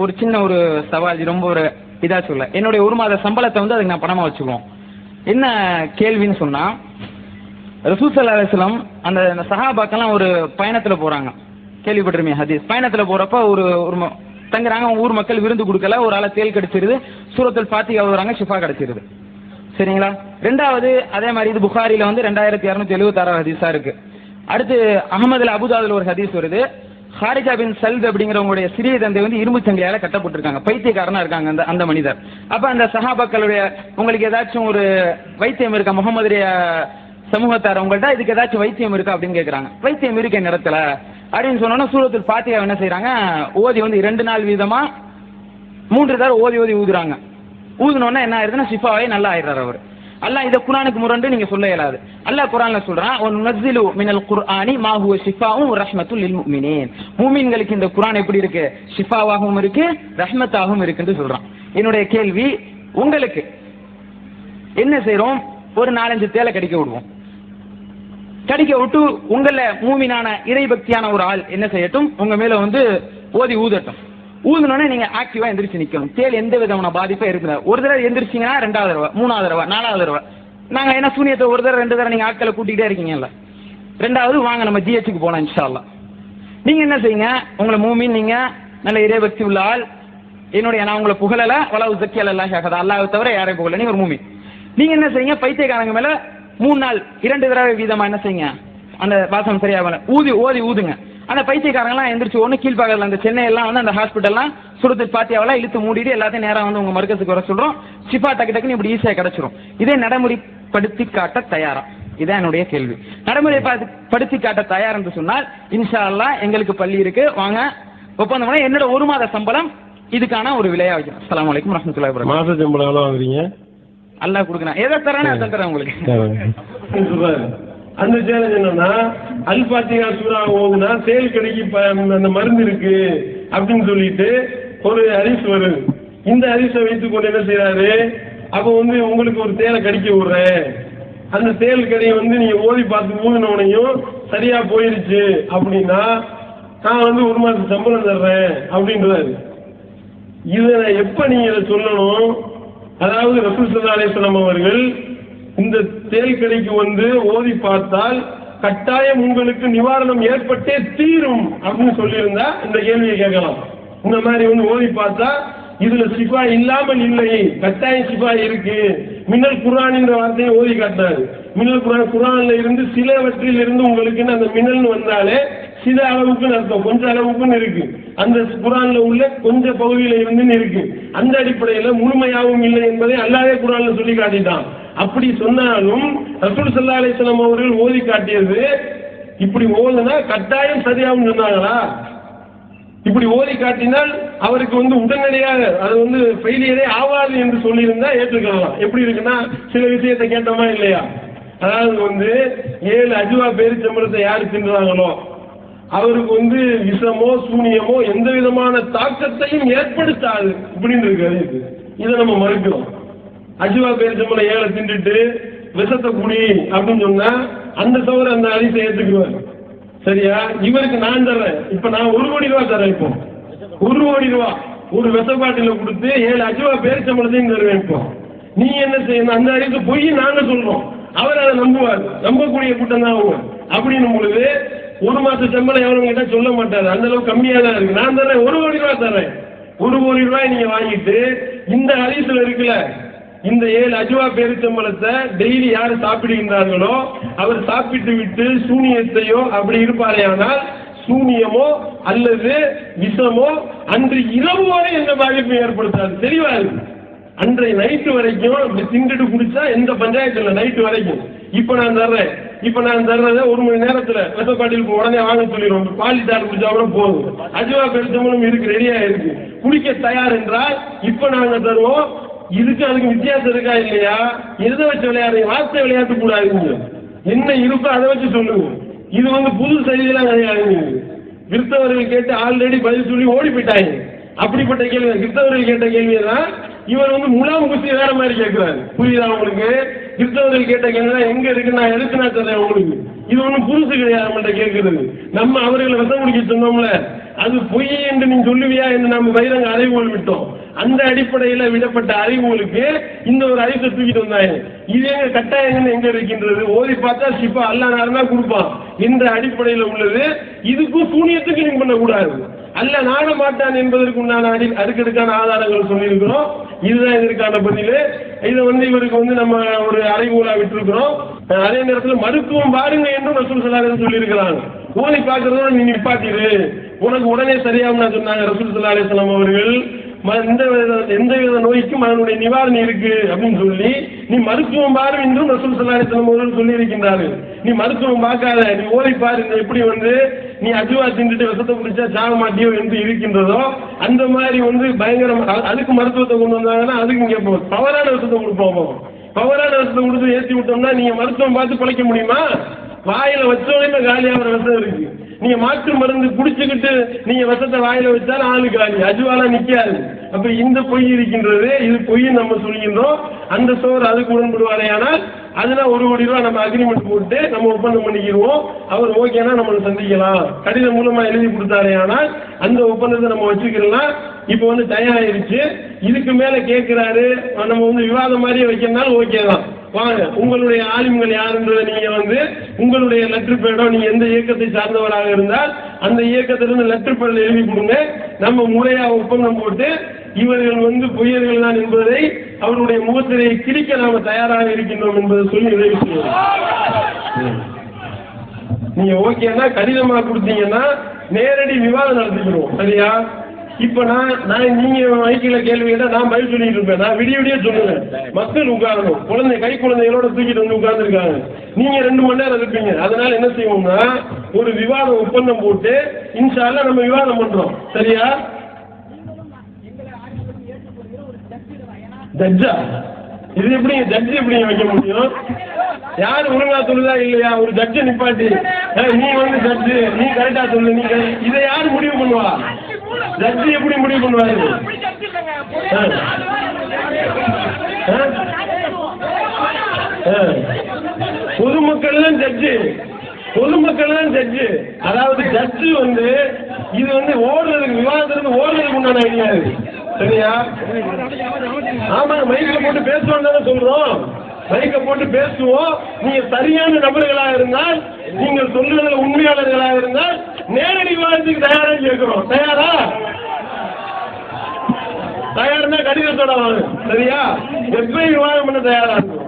ஒரு சின்ன ஒரு சவால், ரொம்ப ஒரு இதா சொல்ல, என்னுடைய ஒரு மாத சம்பளத்தை வந்து அதுக்கு நான் பணமா வச்சுக்குவோம். என்ன கேள்வின்னு சொன்னா, ரசூல் ஸல்லல்லாஹு அலைஹி வஸல்லம் அந்த சஹாபாக்கெல்லாம் ஒரு பயணத்துல போறாங்க, கேள்விப்பட்டிருமே ஹதீஸ். பயணத்துல போறப்ப ஒரு தங்குறாங்க, ஊர் மக்கள் விருந்து கொடுக்கல, ஒரு ஆளை தேல் கடிச்சிருது, சூரத்துல் ஃபாத்திஹா ஓதுறாங்க, ஷிஃபா கிடைச்சிருது. சரிங்களா? ரெண்டாவது அதே மாதிரி இது புகாரில வந்து 2276 ஹதீஸா இருக்கு. அடுத்து அகமதுல அபுதாதுல ஒரு ஹதீஸ் வருது, ஹாரிஜா பின் சல்த் அப்படிங்கிறவங்களுடைய சிறிய தந்தை வந்து இரும்பு சங்கிலியால கட்டப்பட்டிருக்காங்க, பைத்தியக்காரனா இருக்காங்க அந்த மனிதர். அப்ப அந்த சஹாபாக்களுடைய உங்களுக்கு ஏதாச்சும் ஒரு வைத்தியம் இருக்கா, முகமதுடைய சமூகத்தார் உங்கள்ட்ட இதுக்கு ஏதாச்சும் வைத்தியம் இருக்கா அப்படின்னு கேட்கறாங்க. வைத்தியம் இருக்கு என் இடத்துல அப்படின்னு சொன்னோன்னா சூரத்துல் ஃபாத்திஹா என்ன செய்யறாங்க, ஓதி வந்து 2 நாள் வீதமா 3 தடவை ஓதி ஊதுறாங்க. ஊதுனோன்னா என்ன ஆயிருதுன்னா ஷிஃபாவே நல்லா ஆயிடுறாரு அவர். அல்லாஹ் இத குர்ஆனுக்கு முரண்டு நீங்க சொல்ல இயலாது. அல்லாஹ் குர்ஆன்ல சொல்றான், "வ நுனஸ்ஸிலு மினல் குர்ஆனி மா ஹுவ ஷிஃபாஉ வ ரஹ்மத்துல் லில் முஃமினீன்." மூமின்களுக்கு இந்த குர்ஆன் எப்படி இருக்கு, ஷிஃபாவாகவும் இருக்கு, ரஹ்மத்தாகவும் இருக்குன்னு சொல்றான். என்னுடைய கேள்வி, உங்களுக்கு என்ன செய்றோம், ஒரு 4-5 தேலை கடிக்க விடுவோம். கடிக்க விட்டு உங்கள மூமினான இறைபக்தியான ஒரு ஆள் என்ன செய்யட்டும், உங்க மேல வந்து ஓதி ஊதட்டும். ஊதுனோடனே நீங்க ஆக்டிவா எந்திரிச்சு நிக்கணும். தேல் எந்த விதமான பாதிப்பா இருக்குது. ஒரு தடவை எந்திரிச்சிங்கன்னா 2வது தடவை, 3வது தடவை, 4வது தடவை. நாங்க என்ன சூனியத்தை ஒரு தடவை 2 தடவை நீங்க ஆட்களை கூட்டிகிட்டே இருக்கீங்கல்ல, 2வது வாங்க நம்ம ஜிஹெச்சுக்கு போலாம் இன்ஷா அல்லாஹ். நீங்க என்ன செய்யுங்க, உங்களை மூமின், நீங்க நல்ல இறைபக்தி உள்ள ஆள், என்னுடைய நான் உங்களை புகழல, வலவு ஜக்கி அல்லாஹ் அஹத், அல்லாஹ்வை தவிர யாரையும் புகழல, நீங்க ஒரு மூமின். நீங்க என்ன செய்யுங்க, பைத்தியக்காரங்க மேல 3 நாள் 2 தடவை வீதமா என்ன செய்யுங்க, அந்த வாசம் சரியாகல ஓதி ஊதுங்க. அந்த பைத்தியக்காரங்களாம் எந்திரிச்சு ஒன்று கீழ்பாக்கல, அந்த சென்னை எல்லாம் வந்து அந்த ஹாஸ்பிட்டல்லாம் சூரத்துல் ஃபாத்திஹாவெல்லாம் இழுத்து மூடிட்டு எல்லாத்தையும் நேரம் வந்து உங்க மர்க்கஸுக்கு வர சொல்றோம். ஷிஃபா டக்குன்னு இப்படி ஈஸியா கிடைச்சிரும். இதே நடைமுறைப்படுத்தி காட்ட தயாரா? இதான் என்னுடைய கேள்வி. நடைமுறைப்படுத்தி காட்ட தயார் என்று சொன்னால் இன்ஷா அல்லாஹ் எங்களுக்கு பள்ளி இருக்கு, வாங்க ஒப்பந்தம் பண்ண. என்னோட ஒரு மாத சம்பளம் இதுக்கான ஒரு விலையா வைக்கணும். அஸ்ஸலாமு அலைக்கும் வரஹ்மத்துல்லாஹி வபரகாத்துஹு. மாச சம்பளம் எவ்வளவு வாங்குறீங்க? அல்லாஹ் கொடுக்கணும், எதை தரேன்னு அதை தரேன் உங்களுக்கு. அந்த சேலஞ்ச் என்னன்னா, அல் ஃபாத்திஹா சூரா ஓதுனா சேல் கடைக்கு அந்த மருந்து இருக்கு அப்படின்னு சொல்லிட்டு ஒரு ஹதீஸ் வருது. இந்த ஹதீஸை வைத்துக் கொண்டு என்ன செய்யறாரு, அப்ப வந்து உங்களுக்கு ஒரு தேலை கடிக்க விடுறேன், அந்த தேல் கடையை வந்து நீங்க ஓதி பார்த்து ஊதினோனையும் சரியா போயிருச்சு அப்படின்னா நான் வந்து ஒரு மாசம் சம்பளம் தர்றேன் அப்படின்றாரு. இதை எப்ப நீங்க இதை சொல்லணும், அதாவது ரசூல் ஸல்லல்லாஹு அலைஹி வஸல்லம் அவர்கள் இந்த தேல் கடைக்கு வந்து ஓதி பார்த்தால் கட்டாயம் உங்களுக்கு நிவாரணம் ஏற்பட்டே தீரும் அப்படின்னு சொல்லியிருந்தா இந்த கேள்வியை கேட்கலாம். இந்த மாதிரி வந்து ஓதி பார்த்தா இதுல ஷிஃபா இல்லாமல் இல்லை, கட்டாயம் ஷிஃபா இருக்கு. மின்னல் குர்ஆன் என்ற வார்த்தையை ஓதி காட்டினாரு. மின்னல் குர்ஆன்ல இருந்து சிலவற்றில் இருந்து உங்களுக்கு அந்த மின்னல் வந்தாலே சில அளவுக்குன்னு அர்த்தம், கொஞ்சம் அளவுக்குன்னு இருக்கு. அந்த குர்ஆன்ல உள்ள கொஞ்சம் பகுதியில இருந்து இருக்கு. அந்த அடிப்படையில முழுமையாகவும் இல்லை என்பதை அல்லாஹ்வே குர்ஆன்ல சொல்லி காட்டிட்டான். அப்படி சொன்னாலும் ரசூல் ஸல்லல்லாஹு அலைஹி வஸல்லம் அவர்கள் ஓதி காட்டியது இப்படி ஓதுனா கட்டாயம் சரியாகும் சொன்னாங்களா? இப்படி ஓதி காட்டினால் அவருக்கு வந்து உடனடியாக அது வந்து ஃபெயிலியரே ஆகாது என்று சொல்லியிருந்தா ஏற்றுக்கலாம். எப்படி இருக்குன்னா, சில விஷயத்தை கேட்டோமா இல்லையா, அதாவது வந்து 7 அஜ்வா பேரிச்சம்பழத்தை யாரு தின்றாங்களோ அவருக்கு வந்து விஷமோ சூனியமோ எந்த விதமான தாக்கத்தையும் ஏற்படுத்தாது இப்படின்னு இருக்கு. இதை நம்ம மறுக்கிறோம். அஜ்வா பேரிச்சம்பழம் 7 தின்றுட்டு விஷத்தை குடி அப்படின்னு சொன்னா அந்த சவர அந்த ஹதீஸை ஏற்றுக்குவார். சரியா? இவருக்கு நான் தர்றேன், இப்ப நான் 1 கோடி ரூபாய் தரேன். இப்போ 1 கோடி ரூபாய் ஒரு விஷப்பாட்டில கொடுத்து 7 அஜ்வா பேரிச்சம்பழத்தையும் தருவேன். இப்போ நீ என்ன செய்யணும், அந்த ஹதீஸ் பொய் நாங்க சொல்றோம், அவர் அதை நம்புவார், நம்பக்கூடிய கூட்டம் தான் அவங்க. அப்படின்னும் பொழுது 1 மாச சம்பளம் எவ்வளவு கிட்ட சொல்ல மாட்டாரு, அந்த அளவுக்கு கம்மியா தான் இருக்கு. நான் தர்றேன், 1 கோடி ரூபாய் தர்றேன். 1 கோடி ரூபாய் நீங்க வாங்கிட்டு இந்த ஹதீஸ்ல இருக்குல்ல, இந்த 7 அஜ்வா பேரிச்சம்பழத்தை டெய்லி யாரு சாப்பிடுகின்றார்களோ அவர் சாப்பிட்டு விட்டு சூனியத்தையோ அப்படி இருப்பாரே, ஆனால் சூனியமோ அல்லது விஷமோ அன்று இரவு வரை எந்த பாதிப்பும் ஏற்படுத்தாது. தெளிவா இருக்கு. அன்றைய நைட்டு வரைக்கும் இப்படி திண்டுட்டு குடிச்சா எந்த பஞ்சாயத்து இல்லை, நைட்டு வரைக்கும். இப்ப நான் தர்றத 1 மணி நேரத்துல விஷப்பாட்டிலுக்கு உடனே வாங்க சொல்லிடுவோம். பாலிட்டார் குடிச்சா கூட போதும். அஜ்வா பேரிச்சம்பழம் இருக்கு, ரெடியா இருக்கு, குடிக்க தயார் என்றால் இப்ப நாங்க தருவோம். இதுக்கு அதுக்கு வித்தியாசம் இருக்கா இல்லையா? எதை வச்சு விளையாடுறீங்க? வார்த்தை விளையாட்டு கூடாதுங்க. என்ன இருக்கோ அதை வச்சு சொல்லுங்க. இது வந்து புது செய்தியெல்லாம் கிடையாது. கிறிஸ்தவர்கள் கேட்டு ஆல்ரெடி பதில் சொல்லி ஓடி போயிட்டாங்க. அப்படிப்பட்ட கேள்வி கிறிஸ்தவர்கள் கேட்ட கேள்வியை தான் இவர் வந்து முலாம் குத்தி வேற மாதிரி கேட்கிறாரு. புரியுதா உங்களுக்கு? கிறிஸ்தவர்கள் கேட்ட கேள்வி எங்க இருக்கு, நான் எதுக்கு நான் தரேன் உங்களுக்கு. இது ஒன்றும் புதுசு கிடையாது நம்மள்ட்ட கேட்கறது. நம்ம அவர்களை விஷம் குடிக்க சொன்னோம்ல, அது பொய் என்று நீ சொல்லுவியா என்று நம்ம பகிரங்க அறிவுகள் விட்டோம். அந்த அடிப்படையில் விடப்பட்ட அறிவுகளுக்கு இந்த ஒரு அறிவை தூக்கிட்டு வந்தாங்க. இது எங்க கட்டாயங்கள் எங்க இருக்கின்றது? ஓதி பார்த்தா சிப்பா அல்லாஹ் நாடுனா கொடுப்பான் என்ற அடிப்படையில் உள்ளது. இதுக்கும் சூனியத்துக்கு நீங்க பண்ணக்கூடாது. அல்ல நாட மாட்டான் என்பதற்கு உண்டான அடுக்கடுக்கான ஆதாரங்கள் சொல்லியிருக்கிறோம். இதுதான் இதற்கான பதில். இதை இவருக்கு நம்ம ஒரு அறைகூலா விட்டுருக்கிறோம். அதே நேரத்தில் மருத்துவம் பாருங்க என்றும் ரசூல் ஸல்லல்லாஹு அலைஹி வஸல்லம் சொல்லியிருக்கிறாங்க. ஓதி பார்க்கறதோட நீ நிப்பாட்டிடு, உனக்கு உடனே சரியாகும்னா சொன்னாங்க ரசூல் ஸல்லல்லாஹு அலைஹி வஸல்லம் அவர்கள். எந்த வித நோய்க்கும் அதனுடைய நிவாரணம் இருக்கு அப்படின்னு சொல்லி நீ மருத்துவம் பாரு என்றும் ரசூல் ஸல்லல்லாஹு அலைஹி வஸல்லம் அவர்கள் சொல்லி இருக்கின்றார்கள். நீ மருத்துவம் பார்க்காத, நீ ஓதி பாரு. எப்படி நீ அஜுவா தின்னுட்டு விஷத்தை குடிச்சா சாக மாட்டியோ என்று இருக்கின்றதோ அந்த மாதிரி பயங்கரம். அதுக்கு மருத்துவத்தை கொண்டு வந்தாங்கன்னா அதுக்கு இங்க பவரான விஷத்தை கொடுப்போம். பவரான விஷத்தை கொடுத்து ஏற்றி விட்டோம்னா நீங்க மருத்துவம் பார்த்து பிழைக்க முடியுமா? வாயில வச்சோடனே காலியாகிற விஷம் இருக்கு. நீங்க மாற்று மருந்து குடிச்சுக்கிட்டு நீங்க விஷத்தை வாயில வச்சாலும் ஆளு காலி, அஜுவாலா நிக்காது. அப்ப இந்த பொய் இருக்கின்றது, இது பொய் நம்ம சொல்கின்றோம். அந்த சோறு அதுக்கு உடன்படுவாரே, ஆனால் அதுனா 1 கோடி ரூபாய் நம்ம அக்ரிமெண்ட் போட்டு நம்ம ஒப்பந்தம் பண்ணிக்கிடுவோம். அவர் ஓகேனா நம்மளை சந்திக்கலாம், கடிதம் மூலமா எழுதி கொடுத்தாரே, ஆனால் அந்த ஒப்பந்தத்தை நம்ம வச்சுக்கலாம். இப்ப தயாராயிருச்சு. இதுக்கு மேல கேட்கிறாரு, நம்ம விவாதம் மாதிரியே வைக்கிறதுனால ஓகே தான். வாங்க, உங்களுடைய ஆலிம்கள் யாருன்றதை நீங்க உங்களுடைய லெட்டர் பேடோ, நீங்க எந்த இயக்கத்தை சார்ந்தவராக இருந்தால் அந்த இயக்கத்திலிருந்து லெட்டர் பேடில் எழுதி கொடுங்க. நம்ம முறையா ஒப்பந்தம் போட்டு இவர்கள் பொய்யர்கள் தான் என்பதை அவருடைய முகத்திரையை கிழிக்க நாம தயாராக இருக்கின்றோம் என்பதை சொல்லி நிறைவு செய்வோம். நீங்க ஓகேன்னா கடிதமா கொடுத்தீங்கன்னா நேரடி விவாதம் நடத்திக்கிறோம். சரியா? இப்ப நீங்க மைக்கில கேள்வி கேட்டா நான் பதில் சொல்லிட்டு இருப்பேன். நான் விடிய சொல்லுவேன். மக்கள் உட்காரணும். கை குழந்தைகளோட தூக்கிட்டு உட்கார்ந்து இருக்காங்க. நீங்க 2 மணி நேரம் இருப்பீங்க. அதனால என்ன செய்வோம்னா ஒரு விவாதம் ஒப்பந்தம் போட்டு இன்ஷா அல்லாஹ் நம்ம விவாதம் பண்றோம். சரியா? ஜட்ஜா இது எப்படி ஜட்ஜி எப்படி வைக்க முடியும்? யாரு ஒழுங்கா சொல்லுதா இல்லையா? ஒரு ஜட்ஜை நிப்பாட்டி நீ ஜட்ஜு, நீ கரெக்டா சொல்லு, நீ இதை யாரு முடிவு பண்ணுவா? ஜட்ஜி எப்படி முடிவு பண்ணுவாரு? பொதுமக்கள் தான் ஜட்ஜு, பொதுமக்கள் தான் ஜட்ஜு. அதாவது ஜட்ஜு இது ஓடுறதுக்கு விவாதத்திலிருந்து ஓடுறதுக்கு உண்டான ஐடியா. சரியா? ஆமா, மைக்க போட்டு பேசுவோம் தானே சொல்றோம். மைக்க போட்டு பேசுவோம். நீங்க சரியான நபர்களாக இருந்தால், நீங்கள் சொல்லுவதில் உண்மையாளர்களாக இருந்தால் நேரடி விவாதத்துக்கு தயாரா கேட்கிறோம். தயாரா? தயார்னா கடிதத்தோட வாங்க. சரியா? எப்பயும் விவாதம் பண்ண தயாரா இருக்கும்.